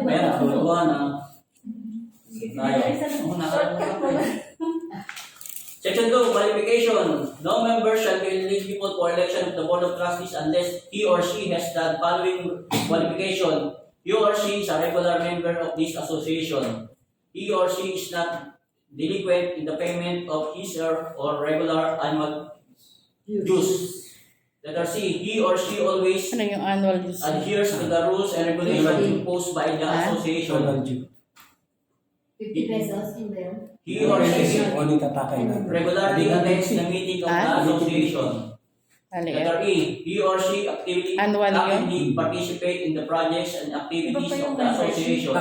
Ayan, dalawa na. Section 2, qualification. No member shall be eligible for election of the Board of Trustees unless he or she has the following qualification. He or she is a regular member of this association. He or she is not delinquent in the payment of his or regular annual dues. Letter C, he or she always Ano yung annual dues? adheres to the rules and regulations imposed by the association. 50 pesos, hindi yun. He or she O tatakay na. regularly attends the meeting of the association. Ano Letter yan? E, he or she actively participate in the projects and activities of the association.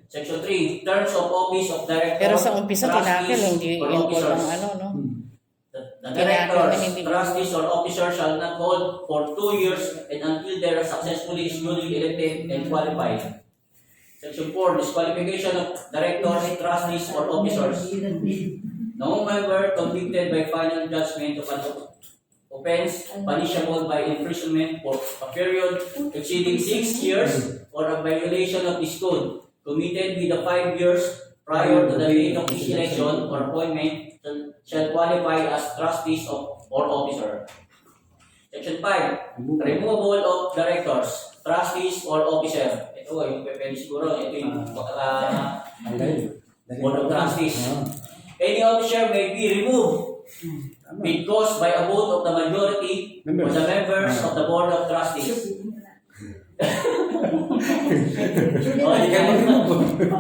Section 3, terms of office of director, Pero sa umpisa, tinakil, hindi or yung officers. ng ano, no? The directors, Tinakil, hindi. trustees, or officers shall not hold for 2 years and until they are successfully is duly elected and qualified. Section 4, disqualification of directors, trustees, or officers. No member convicted by final judgment of an offense punishable by imprisonment for a period exceeding 6 years or a violation of this code committed within 5 years prior to the date of his election or appointment shall qualify as trustees or officer. Section 5, removal of directors, trustees, or officer. Ito yung pwede siguro, ito yung board of trustees. Any officer may be removed because by a vote of the majority of the members of the board of trustees.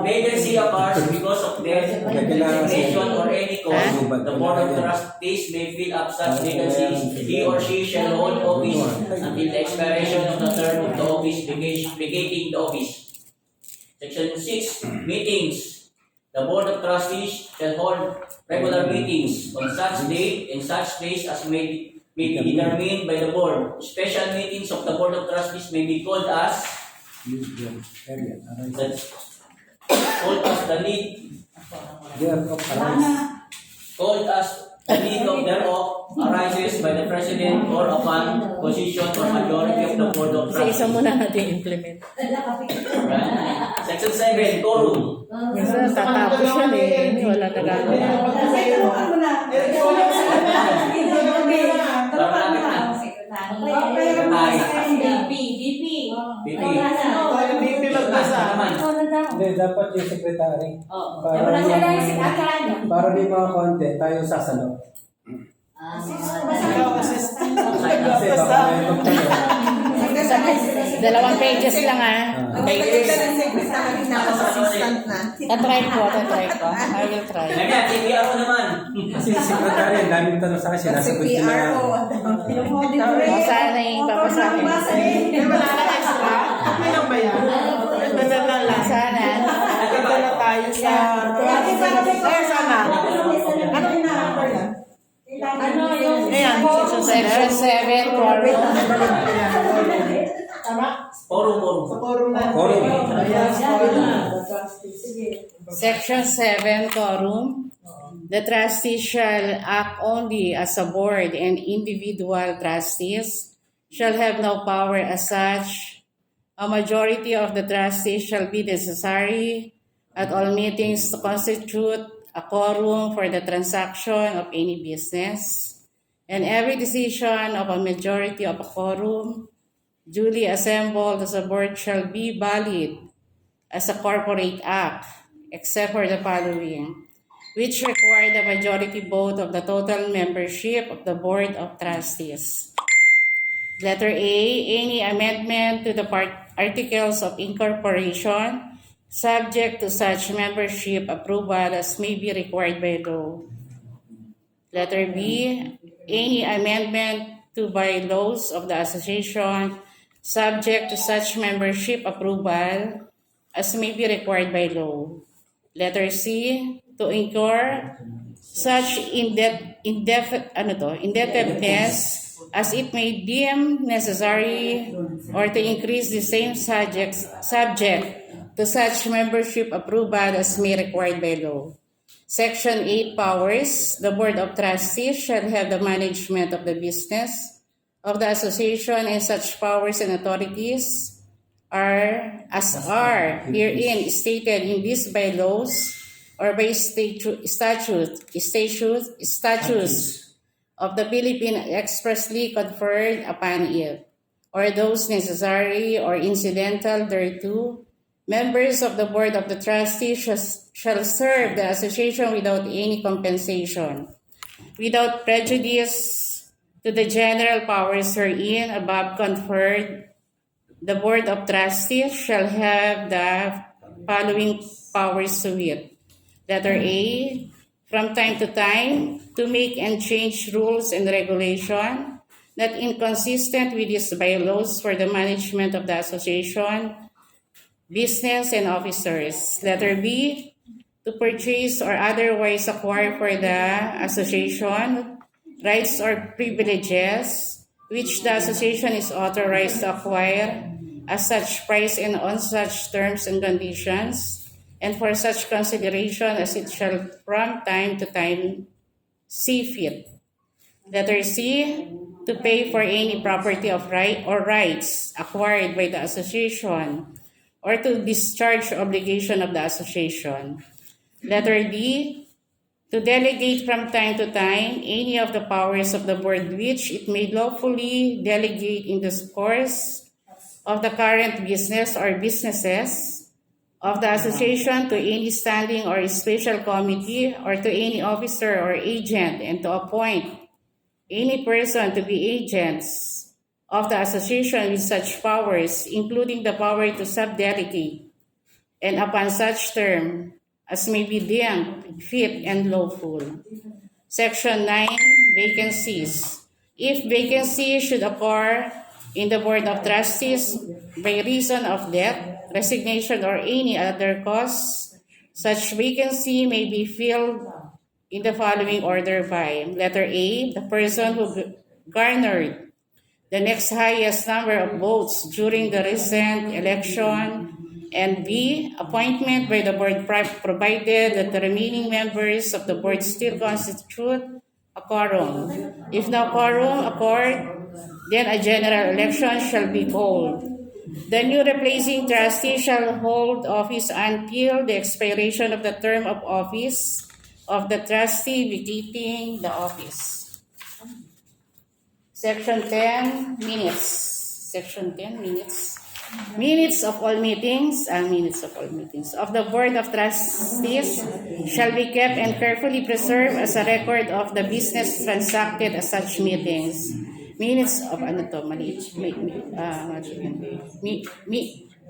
Vacancy occurs because of death, resignation, or any cause. The board of trustees may fill up such vacancies. He or she shall hold office until the expiration of the term of the office, vacating the office. Section 6. Meetings. The board of trustees shall hold regular meetings on such date and such days as may be determined by the board. Special meetings of the board of trustees may be called as the need of thereof arises by the president or upon position or majority of the board of trustees. Isa muna natin implement. Section 7, quorum. Minsan tatapos yan eh. Wala nagagawa. Hindi, dapat yung secretary. Para may mga content, tayo sasalo. Kasi baka may magtanong. Dalawang pages lang pages. Tatry ko. I will try. Ngayon, CPR ko naman. Kasi yung secretary, ang daming tanong sa akin, sinasagot nila. Sana yung papasakin. Wala na extra? Okay lang ba yan? Madala lang. Sana. Madala tayo sa... sana. Ano hinahamper yan? Ano yung... Ayan, Section 7, quorum. Tama? Quorum. Sa quorum na. Quorum. Ayan, quorum. Section 7, quorum. The trustees shall act only as a board, and individual trustees shall have no power as such. A majority of the trustees shall be necessary at all meetings to constitute a quorum for the transaction of any business, and every decision of a majority of a quorum duly assembled as a board shall be valid as a corporate act, except for the following, which require the majority vote of the total membership of the Board of Trustees. Letter A, any amendment to the Articles of Incorporation subject to such membership approval as may be required by law. Letter B, any amendment to bylaws of the association subject to such membership approval as may be required by law. Letter C, to incur such indebtedness as it may deem necessary or to increase the same subject to such membership approval as may required by law. Section 8 powers. The Board of Trustees shall have the management of the business of the association, and such powers and authorities are herein stated in these bylaws or by statutes of the Philippines expressly conferred upon it, or those necessary or incidental thereto. Members of the Board of the Trustees shall serve the association without any compensation, without prejudice to the general powers herein above conferred. The Board of Trustees shall have the following powers to it. Letter A, from time to time, to make and change rules and regulation not inconsistent with these bylaws for the management of the association, business, and officers. Letter B, to purchase or otherwise acquire for the association rights or privileges which the association is authorized to acquire at such price and on such terms and conditions, and for such consideration as it shall from time to time see fit. Letter C, to pay for any property of right or rights acquired by the association or to discharge obligation of the association. Letter D, to delegate from time to time any of the powers of the board which it may lawfully delegate in the course of the current business or businesses of the association to any standing or special committee or to any officer or agent, and to appoint any person to be agents of the association with such powers, including the power to subdelegate, and upon such term as may be deemed fit and lawful. Section 9, vacancies. If vacancy should occur in the Board of Trustees by reason of death, resignation, or any other cause, such vacancy may be filled in the following order by: letter A, the person who garnered the next highest number of votes during the recent election, and B, appointment by the board provided that the remaining members of the board still constitute a quorum. If no quorum occurred, then a general election shall be called. The new replacing trustee shall hold office until the expiration of the term of office of the trustee vacating the office. Section 10, minutes. Section 10, minutes. Minutes of all meetings of the Board of Trustees shall be kept and carefully preserved as a record of the business transacted at such meetings. Minutes of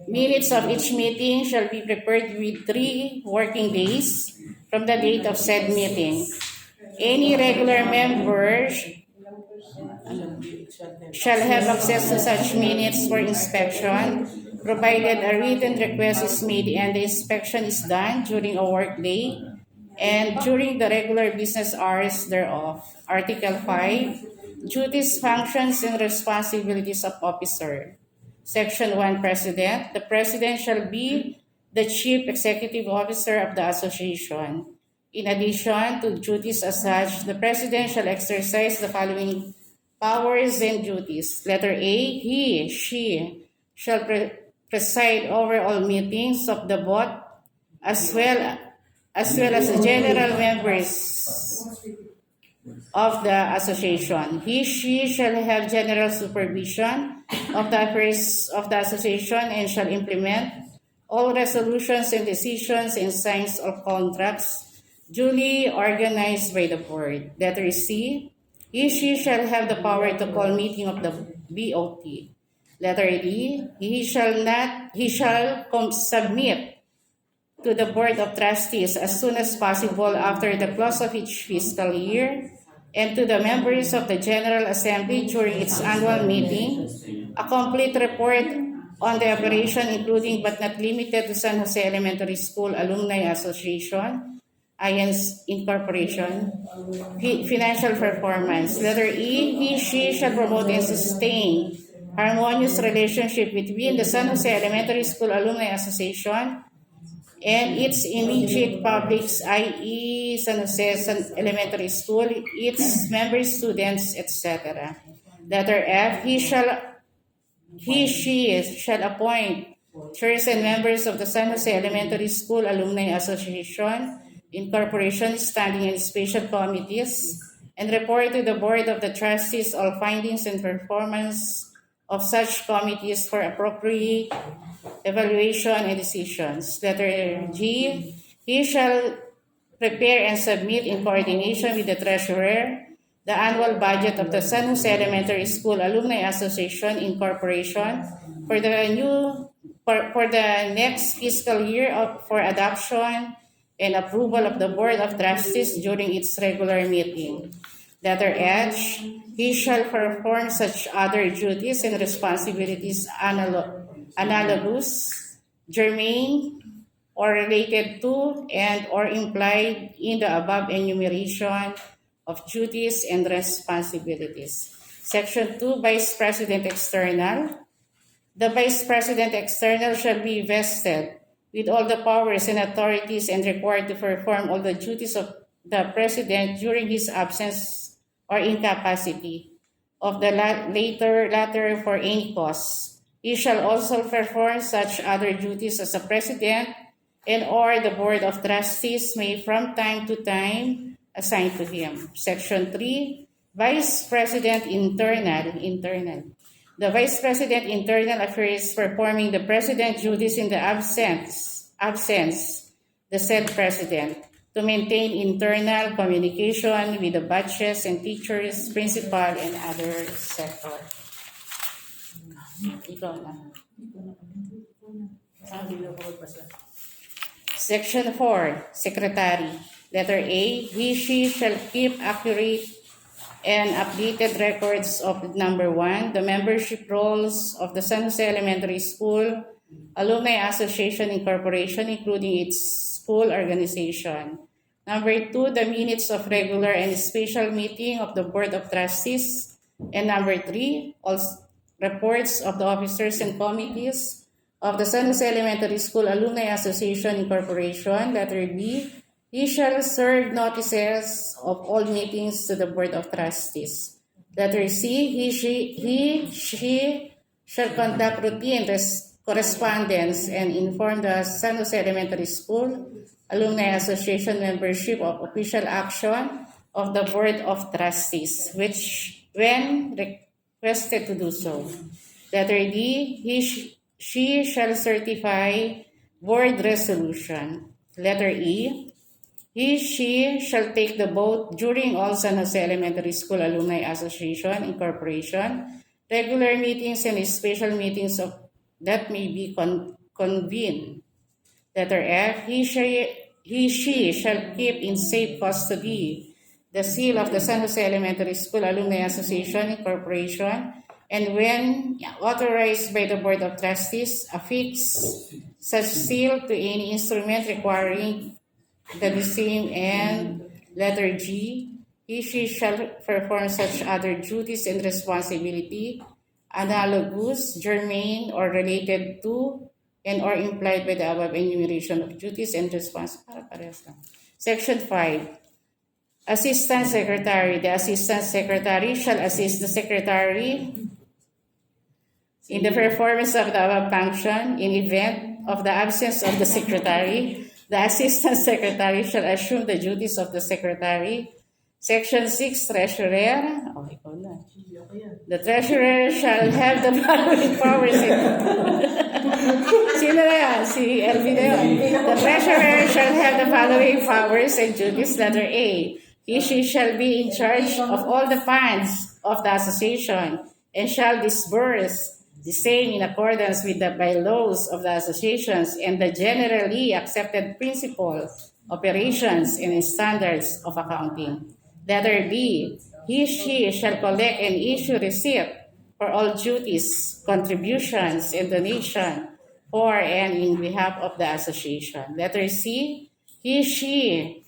minutes of each meeting shall be prepared with 3 working days from the date of said meeting. Any regular member shall have access to such minutes for inspection, provided a written request is made and the inspection is done during a work day and during the regular business hours thereof. Article 5, duties, functions, and responsibilities of officer. Section 1, President. The President shall be the Chief Executive Officer of the Association. In addition to duties as such, the President shall exercise the following powers and duties. Letter A, she shall preside over all meetings of the board as well as the general members of the association. She shall have general supervision of the affairs of the association and shall implement all resolutions and decisions and signs of contracts duly organized by the board. Letter C, she shall have the power to call meeting of the BOT. Letter D, he shall submit to the Board of Trustees as soon as possible after the close of each fiscal year, and to the members of the General Assembly during its annual meeting, a complete report on the operation, including but not limited to San Jose Elementary School Alumni Association, IANS Incorporation, financial performance. Letter E, she shall promote and sustain harmonious relationship between the San Jose Elementary School Alumni Association and its immediate publics, i.e. San Jose Elementary School, its members, students, etc. Letter F, she shall appoint chairs and members of the San Jose Elementary School Alumni Association Incorporation standing in special committees and report to the Board of the Trustees all findings and performance of such committees for appropriate evaluation and decisions. Letter G, he shall prepare and submit in coordination with the Treasurer the annual budget of the San Jose Elementary School Alumni Association Incorporation for the next fiscal year for adoption and approval of the Board of Trustees during its regular meeting. Letter H, he shall perform such other duties and responsibilities analogous, germane, or related to and or implied in the above enumeration of duties and responsibilities. Section 2, Vice President External. The Vice President External shall be vested with all the powers and authorities and required to perform all the duties of the President during his absence or incapacity of the latter for any cause. He shall also perform such other duties as the President and or the Board of Trustees may from time to time assigned to him. Section 3, Vice President Internal. The Vice President Internal Affairs performing the President duties in the absence the said President to maintain internal communication with the batches and teachers, principal, and other sector. Ikaw na. Section 4, Secretary. Letter A, she shall keep accurate and updated records of number 1, the membership rolls of the San Jose Elementary School Alumni Association Incorporation, including its school organization. Number 2, the minutes of regular and special meeting of the Board of Trustees. And number 3, all reports of the officers and committees of the San Jose Elementary School Alumni Association Incorporation. Letter B, he shall serve notices of all meetings to the Board of Trustees. Letter C, she shall conduct routine correspondence and inform the San Jose Elementary School Alumni Association membership of official action of the Board of Trustees, which when requested to do so. Letter D, she shall certify board resolution. Letter E, she shall take the vote during all San Jose Elementary School Alumni Association Incorporation regular meetings and special meetings that may be convened. Letter F, she shall keep in safe custody the seal of the San Jose Elementary School Alumni Association Incorporation, and when authorized by the Board of Trustees, affix such seal to any instrument requiring the same. And letter G, she shall perform such other duties and responsibility analogous, germane, or related to and or implied by the above enumeration of duties and responsibilities. Section 5, Assistant Secretary. The Assistant Secretary shall assist the Secretary in the performance of the above function. In event of the absence of the Secretary, the Assistant Secretary shall assume the duties of the Secretary. Section 6, Treasurer. Okay, ikaw na. The Treasurer shall have the following powers. Sino na yan? Si Elvin na yun. The Treasurer shall have the following powers and duties. Letter A, she shall be in charge of all the funds of the association and shall disburse the same in accordance with the bylaws of the associations and the generally accepted principles, operations, and standards of accounting. Letter B, she shall collect and issue receipt for all duties, contributions, and donation for and in behalf of the association. Letter C, she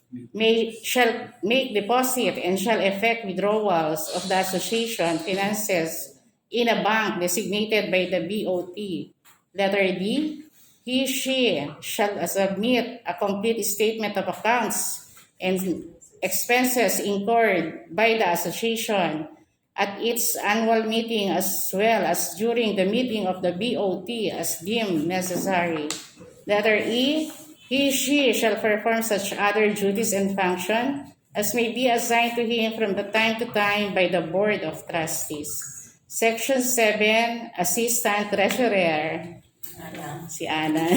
shall make deposit and shall effect withdrawals of the association finances in a bank designated by the BOT. Letter D, she shall submit a complete statement of accounts and expenses incurred by the association at its annual meeting as well as during the meeting of the BOT as deemed necessary. Letter E, she shall perform such other duties and functions as may be assigned to him from the time to time by the Board of Trustees. Section 7, Assistant Treasurer. Si Ana.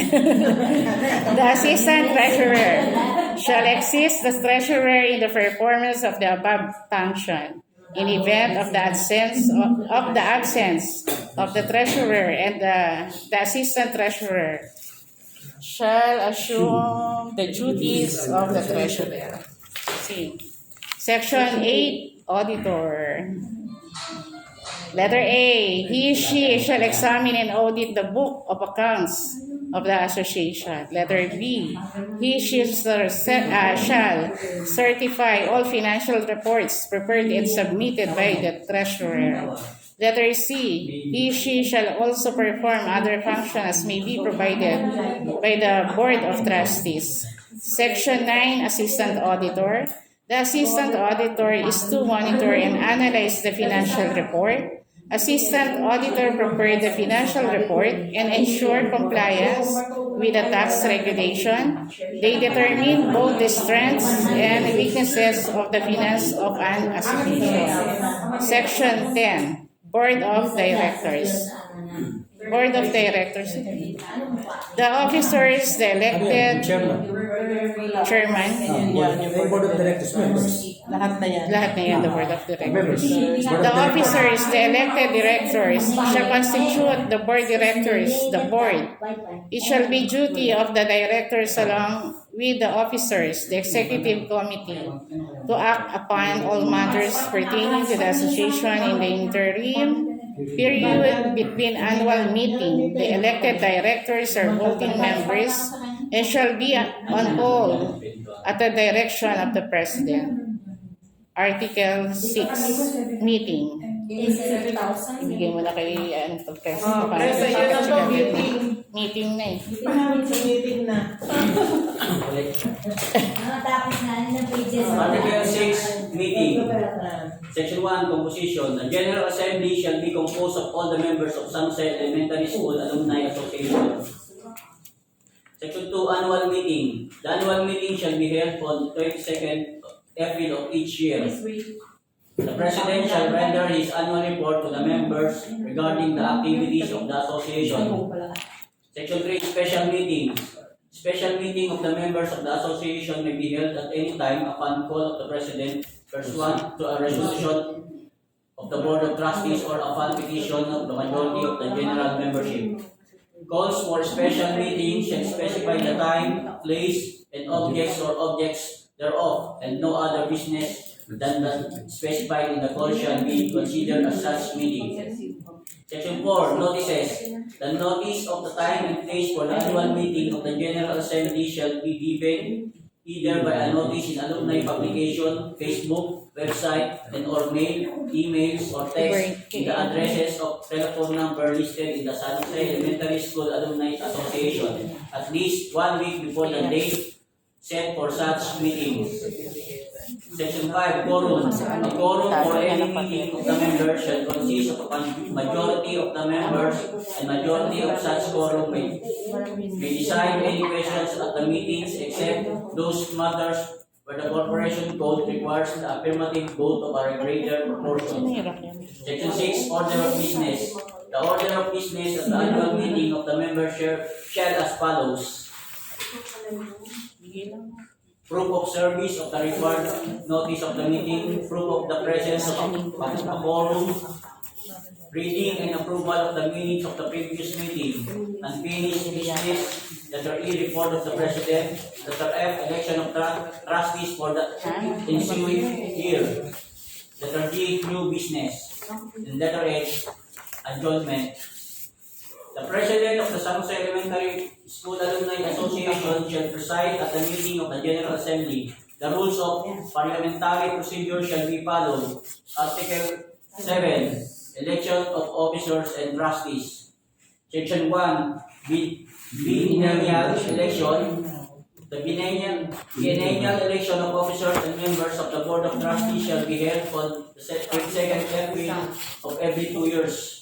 The Assistant Treasurer shall assist the Treasurer in the performance of the above function. In event of the absence of the Treasurer, and the Assistant Treasurer shall assume the duties of the Treasurer. See. Section 8, Auditor. Letter A, she shall examine and audit the book of accounts of the association. Letter B, she shall certify all financial reports prepared and submitted by the Treasurer. Letter C, she shall also perform other functions as may be provided by the Board of Trustees. Section 9, Assistant Auditor. The Assistant Auditor is to monitor and analyze the financial report, Assistant auditor prepare the financial report and ensure compliance with the tax regulation. They determine both the strengths and weaknesses of the finance of an association. Section 10. Board of Directors. Board of Directors. The officers, the elected chairman, Board of Directors members. Lahat na yan. lahat na yan, the Board of Members. Directors. The officers, the elected directors, shall constitute the board directors, the board. It shall be duty of the directors along with the officers, the executive committee, to act upon all matters pertaining to the association in the interim period between annual meeting. The elected directors are voting members and shall be on call at the direction of the President. Article 6, meeting. Ibigay mo na kay President. Presa, yan na po, meeting. Meeting na eh. Meeting na. Tapos na ng pages. Article 6, meeting. Section 1, composition. The General Assembly shall be composed of all the members of San Jose Elementary School Alumni Association. Section 2, annual meeting. The annual meeting shall be held on 22nd April of each year. The President shall render his annual report to the members regarding the activities of the association. Section 3, special meetings. Special meeting of the members of the association may be held at any time upon call of the President pursuant to a resolution of the Board of Trustees or upon petition of the majority of the general membership. Calls for special meetings shall specify the time, place, and objects or objects thereof, and no other business than that specified in the call shall be considered as such meeting. Section 4, notices. The notice of the time and place for the annual meeting of the General Assembly shall be given either by a notice in alumni publication, Facebook, website, and or mail, emails, or text in the addresses of telephone number listed in the San Jose Elementary School Alumni Association at least 1 week before the date set for such meetings. Section 5, quorum. A quorum for any meeting of the members shall consist of a majority of the members, and majority of such quorum may decide any questions at the meetings except those matters where the corporation code requires the affirmative vote of a greater proportion. Section 6, order of business. The order of business at the annual meeting of the members shall as follows. Proof of service of the required notice of the meeting, proof of the presence of a quorum, reading and approval of the minutes of the previous meeting, unfinished business, letter E, report of the President, letter F, election of trustees for the ensuing year, letter G, new business, and letter H, adjournment. The President of the San Jose Elementary School Alumni Association shall preside at the meeting of the General Assembly. The rules of parliamentary procedure shall be followed. Article 7, election of officers and trustees. Section 1, biennial election. The biennial election of officers and members of the Board of Trustees shall be held on the 22nd April of every 2 years.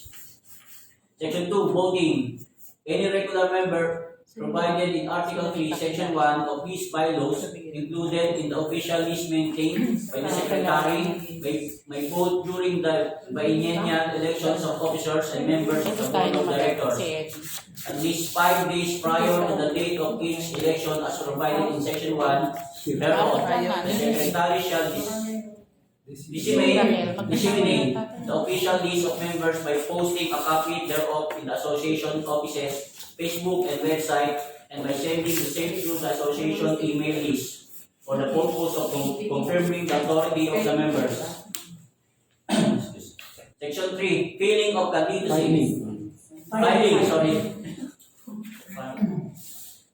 Section 2, voting. Any regular member provided in Article 3, Section 1 of his bylaws included in the official list maintained by the Secretary may vote during the biennial elections of officers and members of the Board of Directors at least 5 days prior to the date of each election as provided in Section 1 thereof. The Secretary shall disseminate the official list of members by posting a copy thereof in the association offices, Facebook and website, and by sending the same to the association email list for the purpose of confirming the authority of the members. Section 3, filling of candidacy.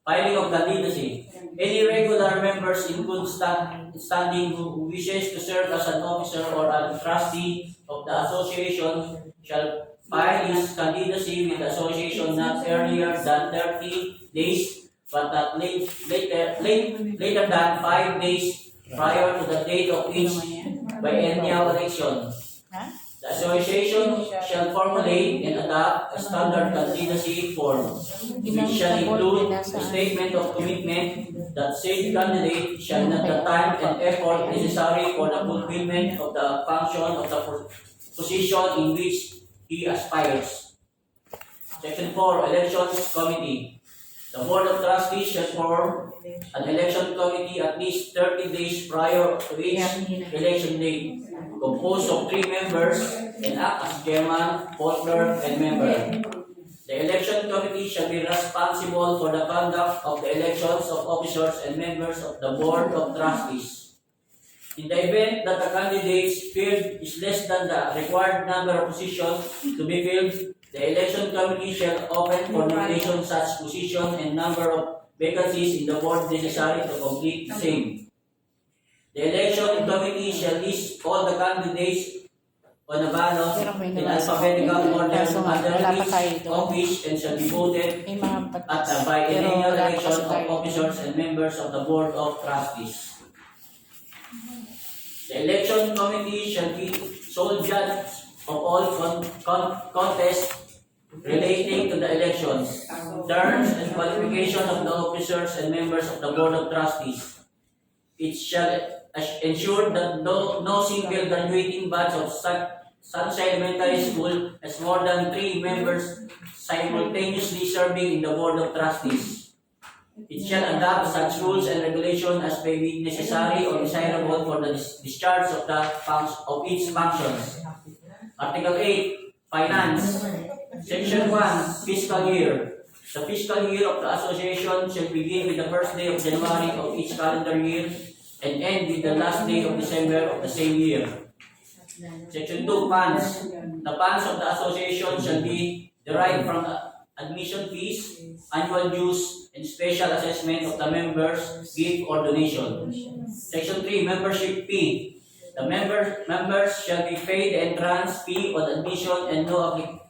Filing of candidacy. Any regular members in good standing who wishes to serve as an officer or a trustee of the association shall file his candidacy with the association not earlier than 30 days, but not later than 5 days prior to the date of each biennial election. The association shall formulate and adopt a standard candidacy form, which shall include a statement of commitment that said candidate shall not the time and effort necessary for the fulfillment of the function of the position in which he aspires. Section 4, Elections Committee. The Board of Trustees shall form an election committee at least 30 days prior to each election date, composed of 3 members and act as chairman, partner, and member. The election committee shall be responsible for the conduct of the elections of officers and members of the Board of Trustees. In the event that the candidate's field is less than the required number of positions to be filled, the election committee shall open for nomination such position and number of vacancies in the board necessary to complete the same. The election committee shall list all the candidates on a ballot in alphabetical order under each office and shall be voted at the biennial election of officers and members of the Board of Trustees. The election committee shall be sole judge of all contests relating to the elections, terms and qualification of the officers and members of the Board of Trustees. It shall ensure that no single graduating batch of Sunshine Elementary School has more than 3 members simultaneously serving in the Board of Trustees. It shall adopt such rules and regulations as may be necessary or desirable for the discharge of its functions. Article 8, Finance. Section 1, Fiscal Year. The fiscal year of the association shall begin with the first day of January of each calendar year and end with the last day of December of the same year. Section 2, Funds. The funds of the association shall be derived from admission fees, annual dues, and special assessment of the members' gift or donation. Section 3, Membership Fee. The members shall be paid the entrance fee on admission and no